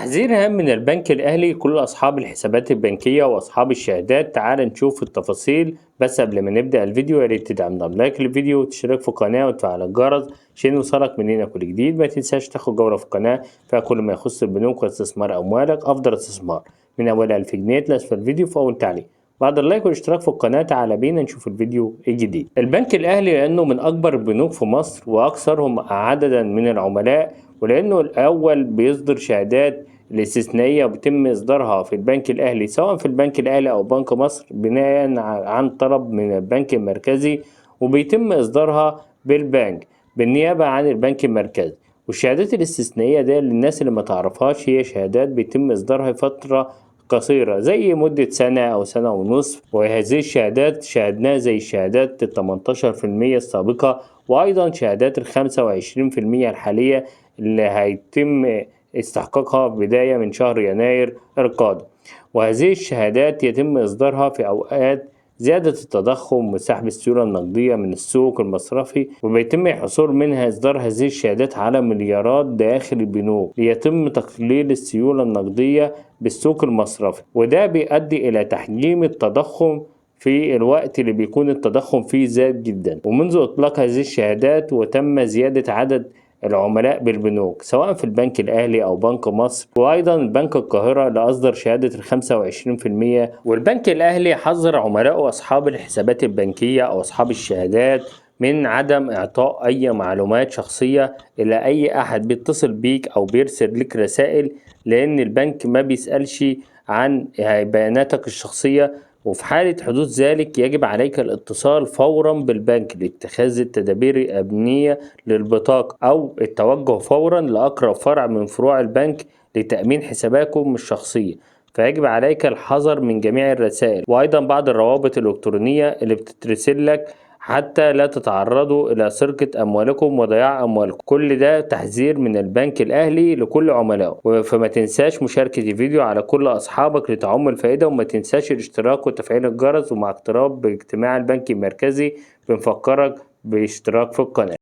تحذير هام من البنك الأهلي كل أصحاب الحسابات البنكية وأصحاب الشهادات. تعال نشوف التفاصيل، بس قبل ما نبدأ الفيديو يا ريت تدعمنا بلايك للفيديو وتشترك في القناة وتفعل الجرس عشان يوصلك مننا كل جديد. ما تنساش تاخد جولة في القناة فيها كل ما يخص البنوك واستثمار أموالك، أفضل استثمار من أول 1000 جنيه لأسفل الفيديو في أول تعليق. بعد اللايك والاشتراك في القناة تعال بينا نشوف الفيديو الجديد. البنك الأهلي لأنه من أكبر البنوك في مصر وأكثرهم عددا من العملاء، ولأنه الأول بيصدر شهادات الاستثنائية وبيتم إصدارها في البنك الأهلي سواء في البنك الأهلي أو بنك مصر بناء عن طلب من البنك المركزي، وبيتم إصدارها بالبنك بالنيابة عن البنك المركزي. والشهادات الاستثنائية ده للناس اللي ما تعرفهاش هي شهادات بيتم إصدارها فترة قصيرة زي مدة سنة أو سنة ونصف، وهذه الشهادات شاهدناها زي شهادات 18% السابقة، وأيضا شهادات 25% الحالية اللي هيتم استحقاقها بداية من شهر يناير القادم. وهذه الشهادات يتم إصدارها في أوقات زيادة التضخم وسحب السيولة النقدية من السوق المصرفي، وبيتم الحصول منها إصدار هذه الشهادات على مليارات داخل البنوك ليتم تقليل السيولة النقدية بالسوق المصرفي، وده بيؤدي إلى تحجيم التضخم في الوقت اللي بيكون التضخم فيه زاد جدا. ومنذ إطلاق هذه الشهادات وتم زيادة عدد العملاء بالبنوك سواء في البنك الأهلي أو بنك مصر، وأيضا بنك القاهرة اللي أصدر شهادة 25%. والبنك الأهلي حذر عملائه أصحاب الحسابات البنكية أو أصحاب الشهادات من عدم إعطاء أي معلومات شخصية إلى أي أحد بيتصل بيك أو بيرسل لك رسائل، لأن البنك ما بيسألش عن بياناتك الشخصية. وفي حالة حدوث ذلك يجب عليك الاتصال فورا بالبنك لاتخاذ التدابير الأمنية للبطاقة أو التوجه فورا لأقرب فرع من فروع البنك لتأمين حساباتكم الشخصية. فيجب عليك الحذر من جميع الرسائل وأيضا بعض الروابط الإلكترونية اللي بتترسل لك حتى لا تتعرضوا إلى سرقة أموالكم وضياع أموالكم. كل ده تحذير من البنك الأهلي لكل عملائه. فما تنساش مشاركة الفيديو على كل أصحابك لتعم الفائدة، وما تنساش الاشتراك وتفعيل الجرس. ومع اقتراب باجتماع البنك المركزي بنفكرك باشتراك في القناة.